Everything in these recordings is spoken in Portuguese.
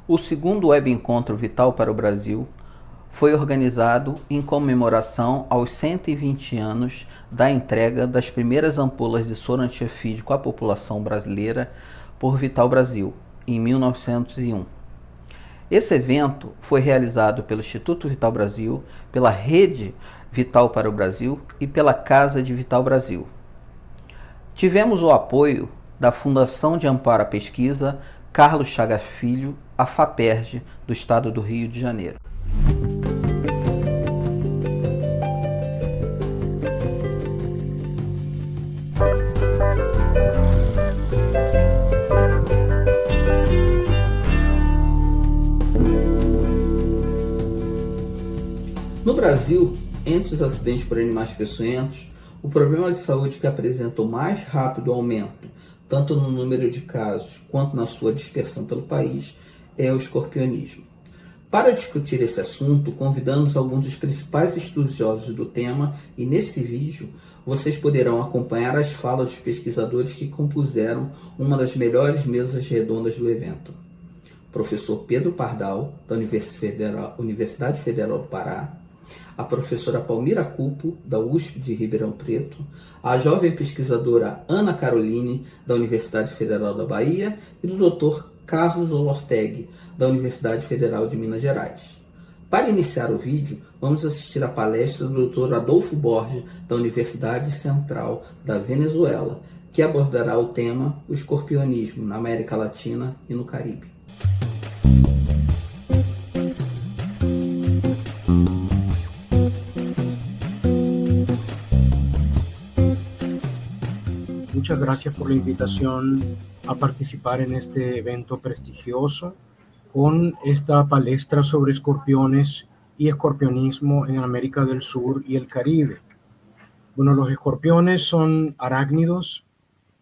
O segundo Web Encontro Vital para o Brasil foi organizado em comemoração aos 120 anos da entrega das primeiras ampolas de soro antiofídico à população brasileira por Vital Brasil, em 1901. Esse evento foi realizado pelo Instituto Vital Brasil, pela Rede Vital para o Brasil e pela Casa de Vital Brasil. Tivemos o apoio da Fundação de Amparo à Pesquisa Carlos Chagas Filho, a FAPERJ, do Estado do Rio de Janeiro. No Brasil, entre os acidentes por animais peçonhentos, o problema de saúde que apresenta o mais rápido aumento, tanto no número de casos quanto na sua dispersão pelo país, é o escorpionismo. Para discutir esse assunto, convidamos alguns dos principais estudiosos do tema e nesse vídeo vocês poderão acompanhar as falas dos pesquisadores que compuseram uma das melhores mesas redondas do evento. Professor Pedro Pardal, da Universidade Federal do Pará, a professora Palmira Cupo, da USP de Ribeirão Preto, a jovem pesquisadora Ana Caroline, da Universidade Federal da Bahia, e do Dr. Carlos Olortegui, da Universidade Federal de Minas Gerais. Para iniciar o vídeo, vamos assistir a palestra do Dr. Adolfo Borges, da Universidade Central da Venezuela, que abordará o tema o escorpionismo na América Latina e no Caribe. Muchas gracias por la invitación a participar en este evento prestigioso con esta palestra sobre escorpiones y escorpionismo en América del Sur y el Caribe. Bueno, los escorpiones son arácnidos,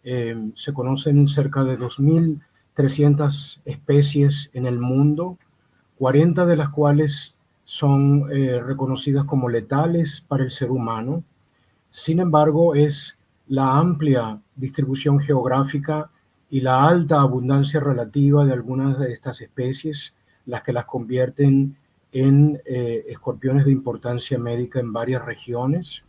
se conocen cerca de 2.300 especies en el mundo, 40 de las cuales son reconocidas como letales para el ser humano. Sin embargo, es la amplia distribución geográfica y la alta abundancia relativa de algunas de estas especies las que las convierten en escorpiones de importancia médica en varias regiones.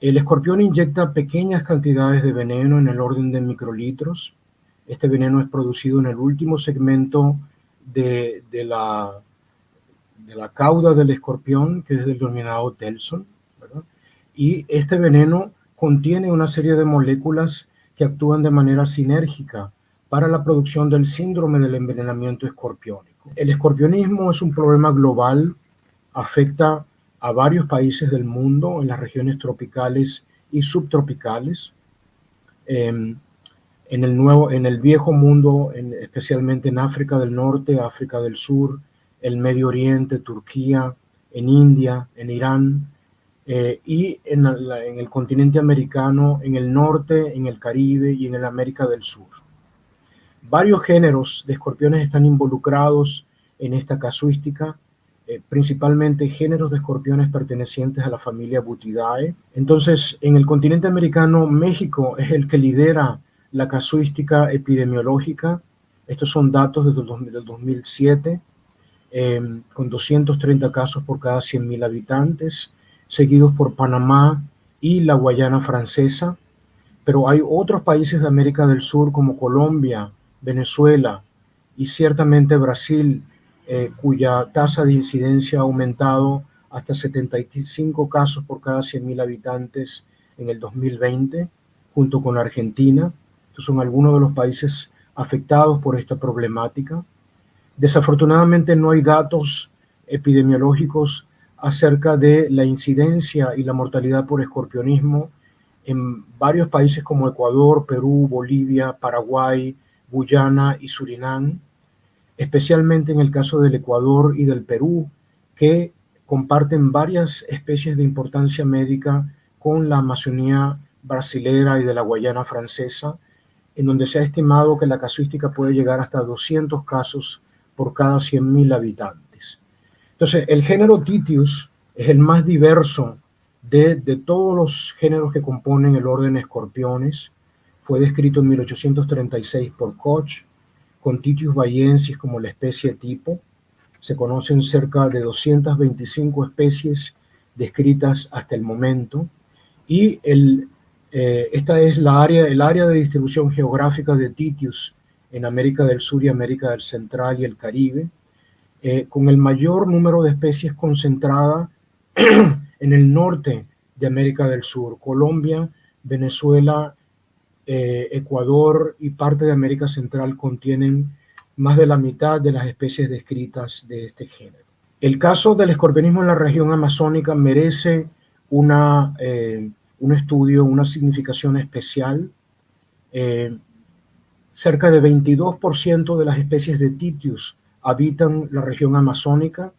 El escorpión inyecta pequeñas cantidades de veneno en el orden de microlitros. Este veneno es producido en el último segmento de la cauda del escorpión, que es el denominado telson, ¿verdad? Y este veneno contiene una serie de moléculas que actúan de manera sinérgica para la producción del síndrome del envenenamiento escorpiónico. El escorpionismo es un problema global, afecta a varios países del mundo en las regiones tropicales y subtropicales. En el viejo mundo, especialmente en África del Norte, África del Sur, el Medio Oriente, Turquía, en India, en Irán, y en el continente americano, en el norte, en el Caribe y en el América del Sur. Varios géneros de escorpiones están involucrados en esta casuística, principalmente géneros de escorpiones pertenecientes a la familia Butidae. Entonces, en el continente americano, México es el que lidera la casuística epidemiológica. Estos son datos del 2007, con 230 casos por cada 100.000 habitantes, seguidos por Panamá y la Guayana Francesa, pero hay otros países de América del Sur como Colombia, Venezuela y ciertamente Brasil, cuya tasa de incidencia ha aumentado hasta 75 casos por cada 100.000 habitantes en el 2020, junto con Argentina. Estos son algunos de los países afectados por esta problemática. Desafortunadamente no hay datos epidemiológicos acerca de la incidencia y la mortalidad por escorpionismo en varios países como Ecuador, Perú, Bolivia, Paraguay, Guyana y Surinam, especialmente en el caso del Ecuador y del Perú, que comparten varias especies de importancia médica con la Amazonía brasilera y de la Guayana francesa, en donde se ha estimado que la casuística puede llegar hasta 200 casos por cada 100.000 habitantes. Entonces, el género Titius es el más diverso de todos los géneros que componen el orden Escorpiones. Fue descrito en 1836 por Koch, con Titius bahiensis como la especie tipo. Se conocen cerca de 225 especies descritas hasta el momento, y esta es el área de distribución geográfica de Titius en América del Sur y América del Central y el Caribe, con el mayor número de especies concentrada en el norte de América del Sur. Colombia, Venezuela, Ecuador y parte de América Central contienen más de la mitad de las especies descritas de este género. El caso del escorpionismo en la región amazónica merece un estudio, una significación especial. Cerca de 22% de las especies de Titius habitan la región amazónica,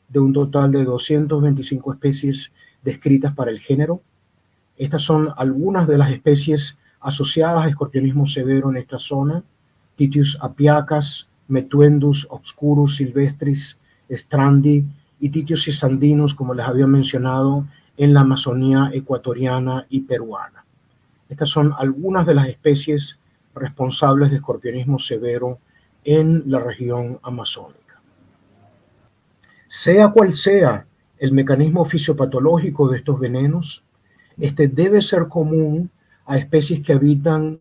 de un total de 225 especies descritas para el género. Estas son algunas de las especies asociadas a escorpionismo severo en esta zona: Titius apiacus, Metuendus obscurus silvestris strandi y Titius cisandinus, como les había mencionado, en la Amazonía ecuatoriana y peruana. Estas son algunas de las especies responsables de escorpionismo severo en la región amazónica. Sea cual sea el mecanismo fisiopatológico de estos venenos, este debe ser común a especies que habitan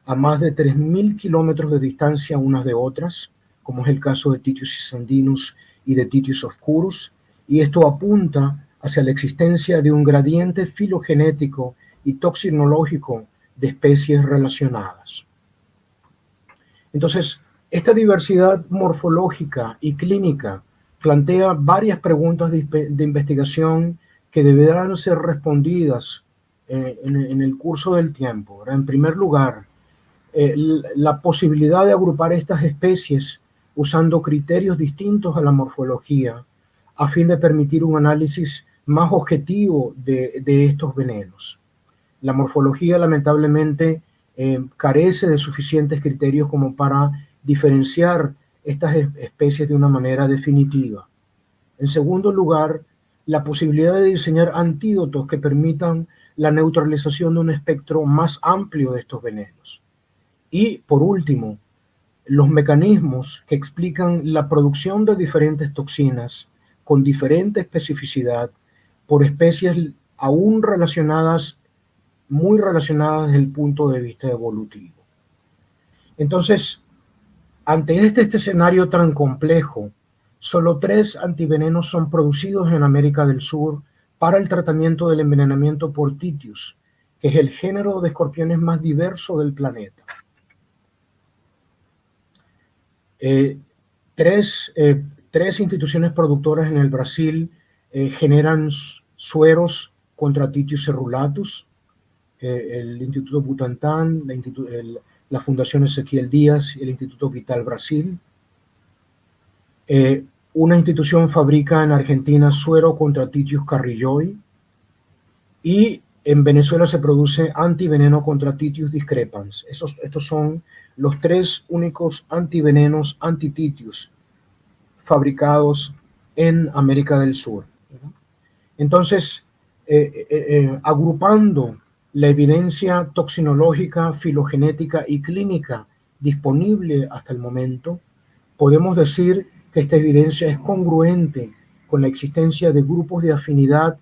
a más de 3.000 kilómetros de distancia unas de otras, como es el caso de Titius cisandinus y de Titius obscurus, y esto apunta hacia la existencia de un gradiente filogenético y toxinológico de especies relacionadas. Entonces, esta diversidad morfológica y clínica plantea varias preguntas de investigación que deberán ser respondidas en el curso del tiempo. En primer lugar, la posibilidad de agrupar estas especies usando criterios distintos a la morfología a fin de permitir un análisis más objetivo de estos venenos. La morfología, lamentablemente, carece de suficientes criterios como para diferenciar estas especies de una manera definitiva. En segundo lugar, la posibilidad de diseñar antídotos que permitan la neutralización de un espectro más amplio de estos venenos. Y, por último, los mecanismos que explican la producción de diferentes toxinas con diferente especificidad por especies aún relacionadas, muy relacionadas desde el punto de vista evolutivo. Entonces, ante este escenario tan complejo, solo 3 antivenenos son producidos en América del Sur para el tratamiento del envenenamiento por Titius, que es el género de escorpiones más diverso del planeta. Tres instituciones productoras en el Brasil generan sueros contra Titius cerulatus: el Instituto Butantan, la Fundación Ezequiel Díaz y el Instituto Vital Brasil. Una institución fabrica en Argentina suero contra Titius carrilloi, y en Venezuela se produce antiveneno contra Titius discrepans. Estos son los 3 únicos antivenenos anti-Titius fabricados en América del Sur. Entonces, agrupando la evidencia toxinológica, filogenética y clínica disponible hasta el momento, podemos decir que esta evidencia es congruente con la existencia de grupos de afinidad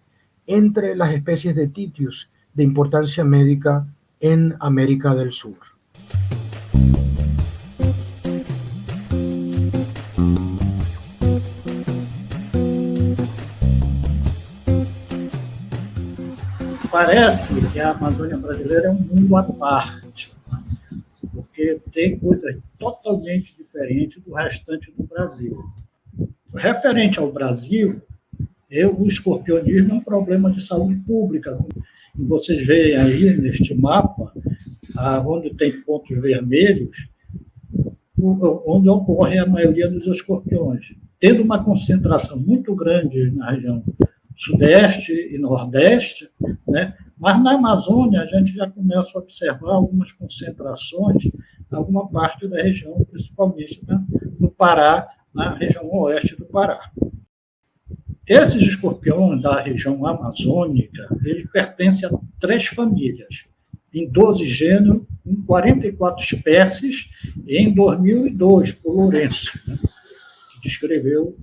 entre las especies de Titius de importancia médica en América del Sur. Parece que a Amazônia brasileira é um mundo à parte, porque tem coisas totalmente diferentes do restante do Brasil. Referente ao Brasil, o escorpionismo é um problema de saúde pública. Vocês veem aí neste mapa, onde tem pontos vermelhos, onde ocorre a maioria dos escorpiões, tendo uma concentração muito grande na região sudeste e nordeste, né? Mas na Amazônia a gente já começa a observar algumas concentrações em alguma parte da região, principalmente no Pará, na região oeste do Pará. Esses escorpiões da região amazônica, eles pertencem a 3 famílias, em 12 gêneros com 44 espécies em 2002, por Lourenço, né, que descreveu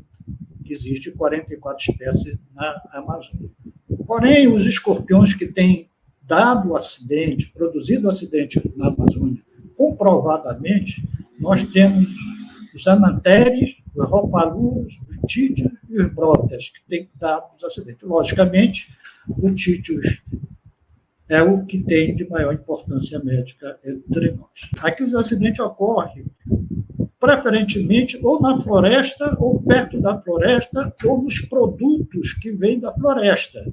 que existe 44 espécies na Amazônia. Porém, os escorpiões que têm dado acidente, produzido acidente na Amazônia, comprovadamente, nós temos os anatéres, os ropaluros, os títios e os brotas, que têm dado os acidentes. Logicamente, o títios é o que tem de maior importância médica entre nós. Aqui os acidentes ocorrem preferentemente ou na floresta, ou perto da floresta, ou nos produtos que vêm da floresta.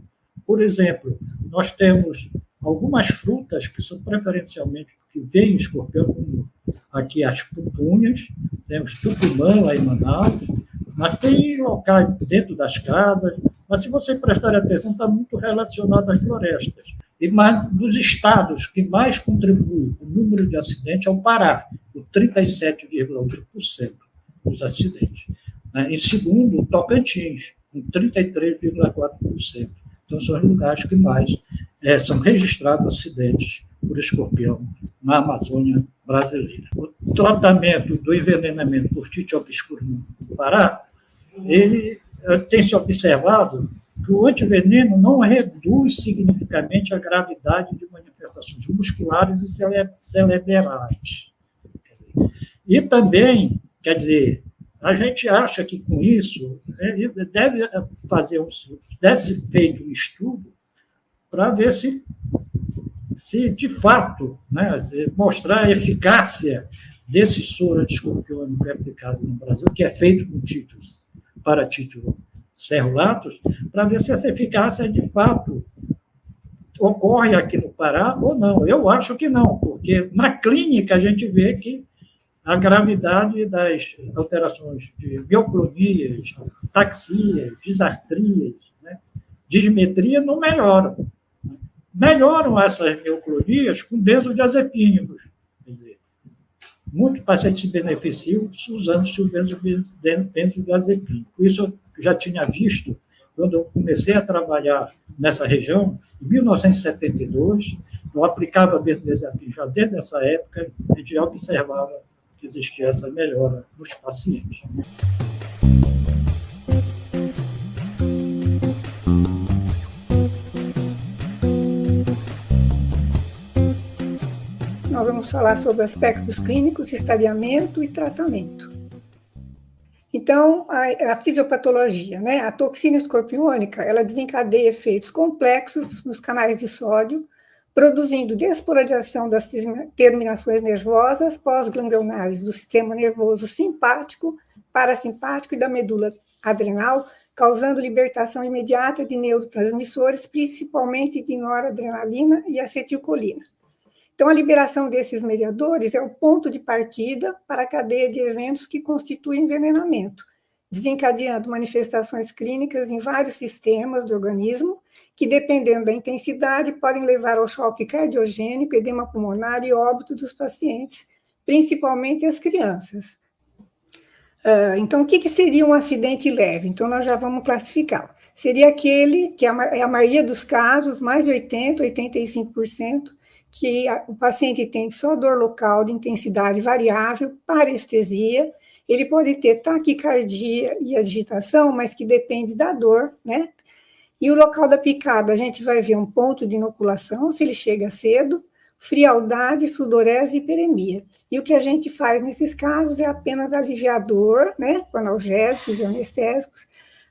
Por exemplo, nós temos algumas frutas que são preferencialmente que vêm escorpião, como aqui as pupunhas, temos tucumã lá em Manaus, mas tem locais dentro das casas, mas se você prestar atenção, está muito relacionado às florestas. Mas dos estados que mais contribuem com o número de acidentes é o Pará, com 37,8% dos acidentes. Em segundo, o Tocantins, com 33,4%. Então, são os lugares que mais são registrados acidentes por escorpião na Amazônia brasileira. O tratamento do envenenamento por Tite obscurum no Pará, ele tem se observado que o antiveneno não reduz significativamente a gravidade de manifestações musculares e cerebrais. E também, quer dizer, a gente acha que com isso deve ser feito um estudo para ver se de fato, né, mostrar a eficácia desse soro antiescorpiônico aplicado no Brasil, que é feito com títulos para título cerulatus, para ver se essa eficácia de fato ocorre aqui no Pará ou não. Eu acho que não, porque na clínica a gente vê que a gravidade das alterações de mioclonias, taxias, disartrias, né, dismetria não melhoram. Melhoram essas mioclonias com benzodiazepínicos. Muitos pacientes se beneficiam usando-se o benzodiazepínico. Isso eu já tinha visto quando eu comecei a trabalhar nessa região, em 1972, eu aplicava benzodiazepínico já desde essa época, a gente já observava que existia essa melhora nos pacientes. Nós vamos falar sobre aspectos clínicos, estadiamento e tratamento. Então, a fisiopatologia, né? A toxina escorpiônica, ela desencadeia efeitos complexos nos canais de sódio, produzindo despolarização das terminações nervosas pós-ganglionares do sistema nervoso simpático, parasimpático e da medula adrenal, causando libertação imediata de neurotransmissores, principalmente de noradrenalina e acetilcolina. Então, a liberação desses mediadores é o ponto de partida para a cadeia de eventos que constituem envenenamento, desencadeando manifestações clínicas em vários sistemas do organismo, que, dependendo da intensidade, podem levar ao choque cardiogênico, edema pulmonar e óbito dos pacientes, principalmente as crianças. Então, o que seria um acidente leve? Então, nós já vamos classificar. Seria aquele que é a maioria dos casos, mais de 80%, 85%, que o paciente tem só dor local de intensidade variável, parestesia, ele pode ter taquicardia e agitação, mas que depende da dor, né? E o local da picada, a gente vai ver um ponto de inoculação, se ele chega cedo, frialdade, sudorese e hiperemia. E o que a gente faz nesses casos é apenas aliviar a dor, né? Com analgésicos e anestésicos.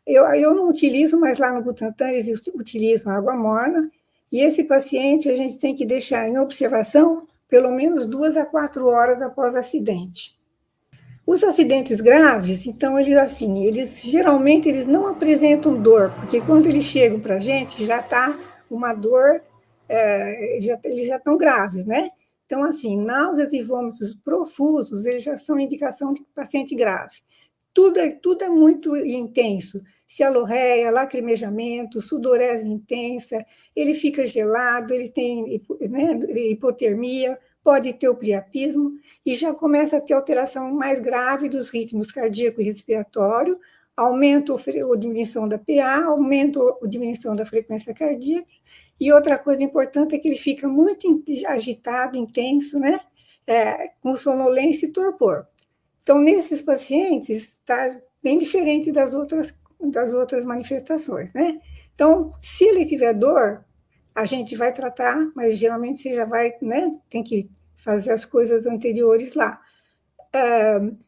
Eu não utilizo, mas lá no Butantan eles utilizam água morna. E esse paciente a gente tem que deixar em observação pelo menos 2 a 4 horas após o acidente. Os acidentes graves, então, eles geralmente não apresentam dor, porque quando eles chegam para a gente, já está uma dor, eles já estão graves, né? Então, assim, náuseas e vômitos profusos, eles já são indicação de paciente grave. Tudo é muito intenso, cialorreia, lacrimejamento, sudorese intensa, ele fica gelado, ele tem, né, hipotermia, pode ter o priapismo e já começa a ter alteração mais grave dos ritmos cardíaco e respiratório, aumenta ou diminuição da PA, aumenta ou diminuição da frequência cardíaca, e outra coisa importante é que ele fica muito agitado, intenso, né? Com sonolência e torpor. Então, nesses pacientes, está bem diferente das outras manifestações, né? Então, se ele tiver dor, a gente vai tratar, mas geralmente você já vai, né? Tem que fazer as coisas anteriores lá.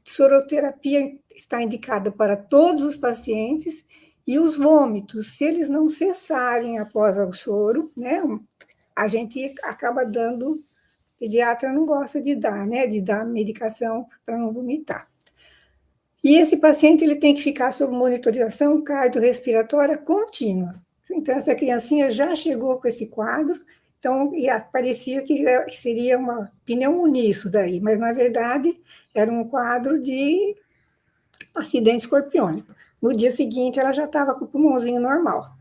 Soroterapia está indicada para todos os pacientes, e os vômitos, se eles não cessarem após o soro, né? A gente acaba dando, o pediatra não gosta de dar, né? De dar medicação para não vomitar. E esse paciente ele tem que ficar sob monitorização cardiorrespiratória contínua. Então, essa criancinha já chegou com esse quadro, então, parecia que seria uma pneumonia isso daí, mas, na verdade, era um quadro de acidente escorpiônico. No dia seguinte, ela já estava com o pulmãozinho normal.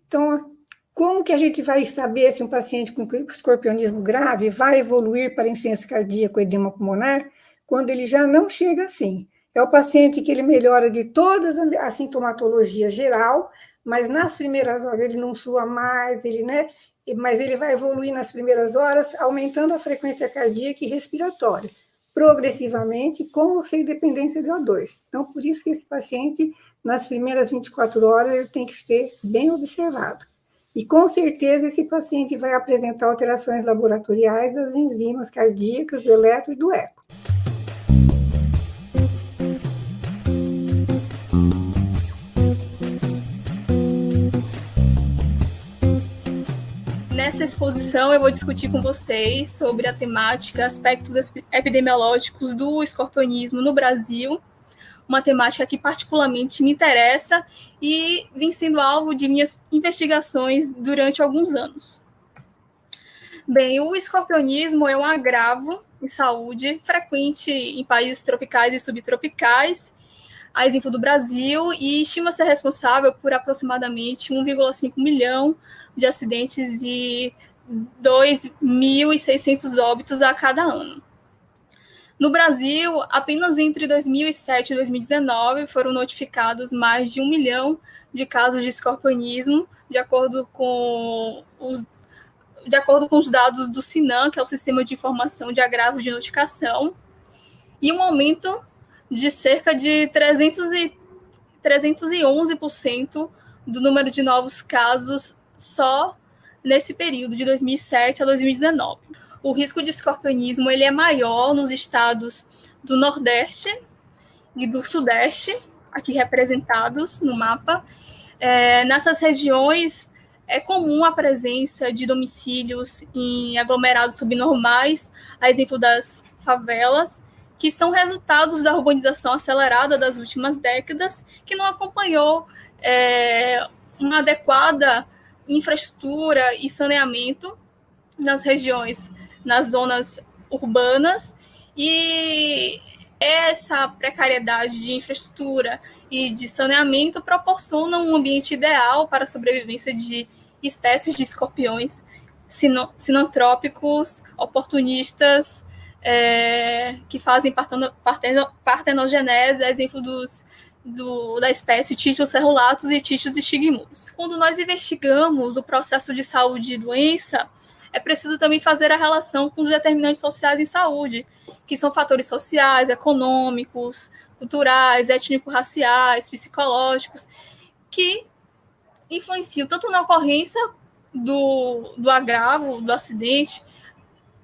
Então, como que a gente vai saber se um paciente com escorpionismo grave vai evoluir para insuficiência cardíaca ou edema pulmonar quando ele já não chega assim? É o paciente que ele melhora de toda a sintomatologia geral, mas nas primeiras horas ele não sua mais, né? Mas ele vai evoluir nas primeiras horas, aumentando a frequência cardíaca e respiratória, progressivamente, com ou sem dependência de O2. Então, por isso que esse paciente, nas primeiras 24 horas, ele tem que ser bem observado. E, com certeza, esse paciente vai apresentar alterações laboratoriais das enzimas cardíacas, do eletro e do eco. Nessa exposição, eu vou discutir com vocês sobre a temática aspectos epidemiológicos do escorpionismo no Brasil, uma temática que particularmente me interessa e vem sendo alvo de minhas investigações durante alguns anos. Bem, o escorpionismo é um agravo em saúde frequente em países tropicais e subtropicais, a exemplo do Brasil, e estima ser responsável por aproximadamente 1,5 milhão de acidentes e 2.600 óbitos a cada ano. No Brasil, apenas entre 2007 e 2019 foram notificados mais de 1 milhão de casos de escorpionismo, de acordo com os dados do SINAM, que é o Sistema de Informação de Agravos de Notificação, e um aumento de cerca de 311% do número de novos casos só nesse período de 2007 a 2019. O risco de escorpionismo ele é maior nos estados do Nordeste e do Sudeste, aqui representados no mapa. Nessas regiões é comum a presença de domicílios em aglomerados subnormais, a exemplo das favelas, que são resultados da urbanização acelerada das últimas décadas, que não acompanhou uma adequada infraestrutura e saneamento nas regiões, nas zonas urbanas, e essa precariedade de infraestrutura e de saneamento proporciona um ambiente ideal para a sobrevivência de espécies de escorpiões sinantrópicos, oportunistas, que fazem partenogenese, exemplo da espécie Tichius cerulatus e Tichius stigmus. Quando nós investigamos o processo de saúde e doença, é preciso também fazer a relação com os determinantes sociais em saúde, que são fatores sociais, econômicos, culturais, étnico-raciais, psicológicos, que influenciam tanto na ocorrência do agravo, do acidente,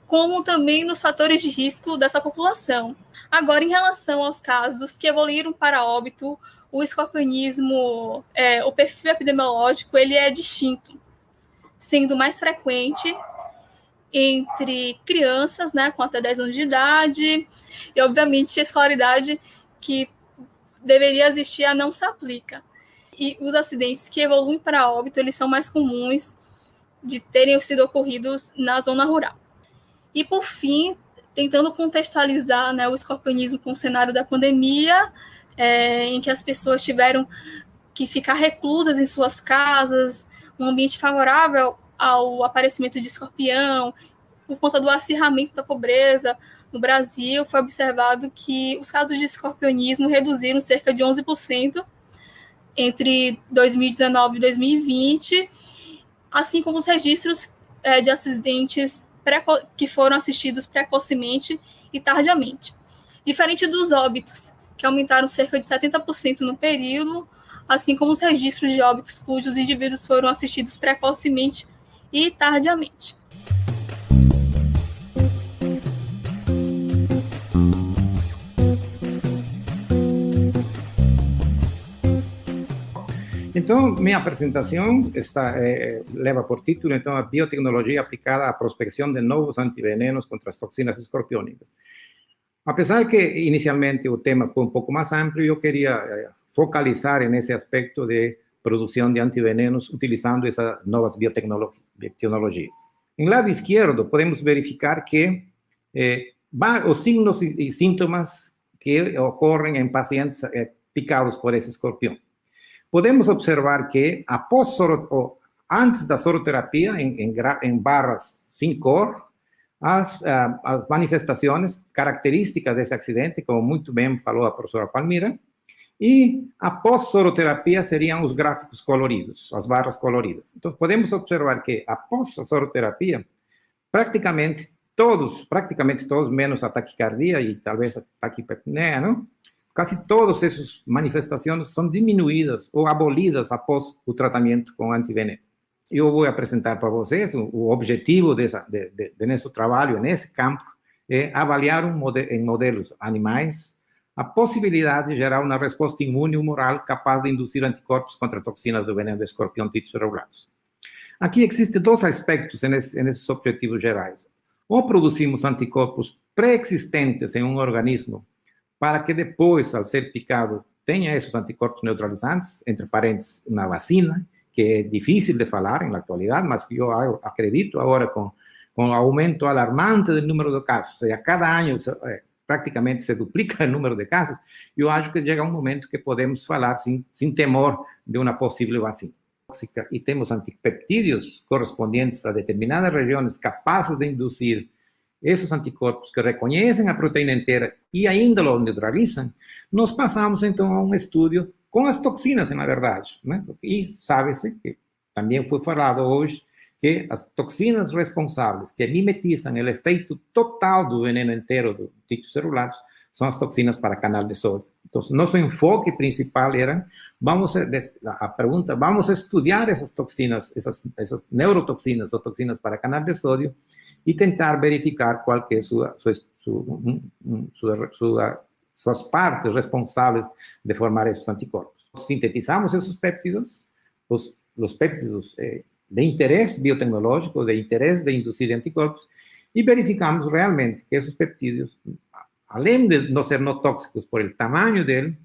como também nos fatores de risco dessa população. Agora, em relação aos casos que evoluíram para óbito, o escorpionismo, o perfil epidemiológico, ele é distinto, sendo mais frequente entre crianças, né, com até 10 anos de idade, e, obviamente, a escolaridade que deveria existir não se aplica. E os acidentes que evoluem para óbito, eles são mais comuns de terem sido ocorridos na zona rural. E, por fim, tentando contextualizar, né, o escorpionismo com o cenário da pandemia, em que as pessoas tiveram que ficar reclusas em suas casas, um ambiente favorável ao aparecimento de escorpião, por conta do acirramento da pobreza, no Brasil, foi observado que os casos de escorpionismo reduziram cerca de 11% entre 2019 e 2020, assim como os registros de acidentes que foram assistidos precocemente e tardiamente. Diferente dos óbitos, que aumentaram cerca de 70% no período, assim como os registros de óbitos cujos indivíduos foram assistidos precocemente e tardiamente. Então, minha apresentação leva por título, então, a biotecnologia aplicada à prospecção de novos antivenenos contra as toxinas escorpiônicas. Apesar que, inicialmente, o tema foi um pouco mais amplo, eu queria focalizar nesse aspecto de produção de antivenenos utilizando essas novas biotecnologias. Em lado esquerdo, podemos verificar que os signos e sintomas que ocorrem em pacientes picados por esse escorpião. Podemos observar que antes da soroterapia, em barras sem cor, as manifestações características desse acidente, como muito bem falou a professora Palmira, e após soroterapia seriam os gráficos coloridos, as barras coloridas. Então, podemos observar que após a soroterapia, praticamente todos, menos a taquicardia e talvez a taquipnea, não? Quase todas essas manifestações são diminuídas ou abolidas após o tratamento com antiveneno. Eu vou apresentar para vocês o objetivo de nosso trabalho nesse campo é avaliar em modelos animais a possibilidade de gerar uma resposta imune humoral capaz de induzir anticorpos contra toxinas do veneno do escorpião Titus regulatus. Aqui existem dois aspectos nesses objetivos gerais. Ou produzimos anticorpos pré-existentes em um organismo para que depois, ao ser picado, tenha esses anticorpos neutralizantes, entre parênteses, uma vacina, que é difícil de falar na atualidade, mas que eu acredito agora com o aumento alarmante do número de casos, ou seja, cada ano praticamente se duplica o número de casos, eu acho que chega um momento que podemos falar sem temor de uma possível vacina. E temos antipeptídeos correspondentes a determinadas regiões capazes de induzir esses anticorpos que reconhecem a proteína inteira e ainda o neutralizam, nós passamos então a um estudo com as toxinas, na verdade, né? E sabe-se, que também foi falado hoje, que as toxinas responsáveis que mimetizam o efeito total do veneno inteiro do Titus regulatus são as toxinas para canal de sódio. Então, nosso enfoque principal era, vamos estudar essas toxinas, essas neurotoxinas ou toxinas para canal de sódio e tentar verificar qual que é suas partes responsáveis de formar esses anticorpos. Sintetizamos esses péptidos, os péptidos de interesse biotecnológico, de interesse de induzir anticorpos, e verificamos realmente que esses peptídeos, além de não ser não tóxicos por el tamanho dele,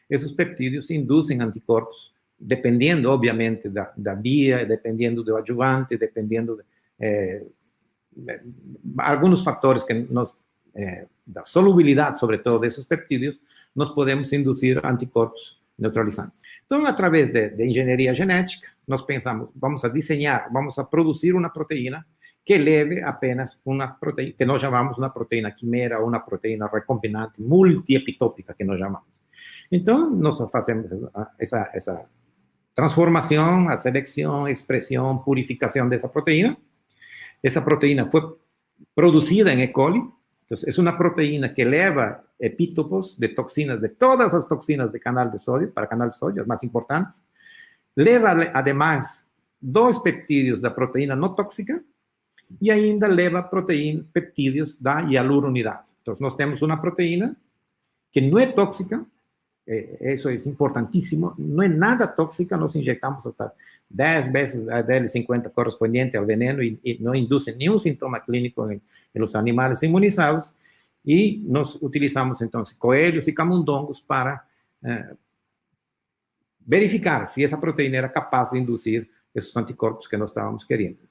esses peptídeos induzem anticorpos, dependendo, obviamente, da via, dependendo do adjuvante, dependendo alguns fatores que da solubilidade, sobretudo, desses peptídeos, nós podemos induzir anticorpos neutralizantes. Então, através de engenharia genética, nós pensamos, vamos a produzir uma proteína que leve apenas uma proteína, que nós chamamos uma proteína quimera ou uma proteína recombinante multiepitópica, que nós chamamos. Então, nós fazemos essa transformação, a seleção, expressão, purificação dessa proteína. Essa proteína foi produzida em E. coli. Então, é uma proteína que leva epítopos de toxinas, de todas as toxinas de canal de sódio, para canal de sódio, as mais importantes. Leva, ademais, 2 peptídeos da proteína não tóxica e ainda leva peptídeos da hialuronidase. Então, nós temos uma proteína que não é tóxica, isso é importantíssimo, não é nada tóxica, nós injetamos hasta 10 vezes a DL50 correspondente ao veneno e não induz nenhum sintoma clínico nos animais imunizados, e nós utilizamos, então, coelhos e camundongos para verificar se essa proteína era capaz de induzir esses anticorpos que nós estávamos querendo.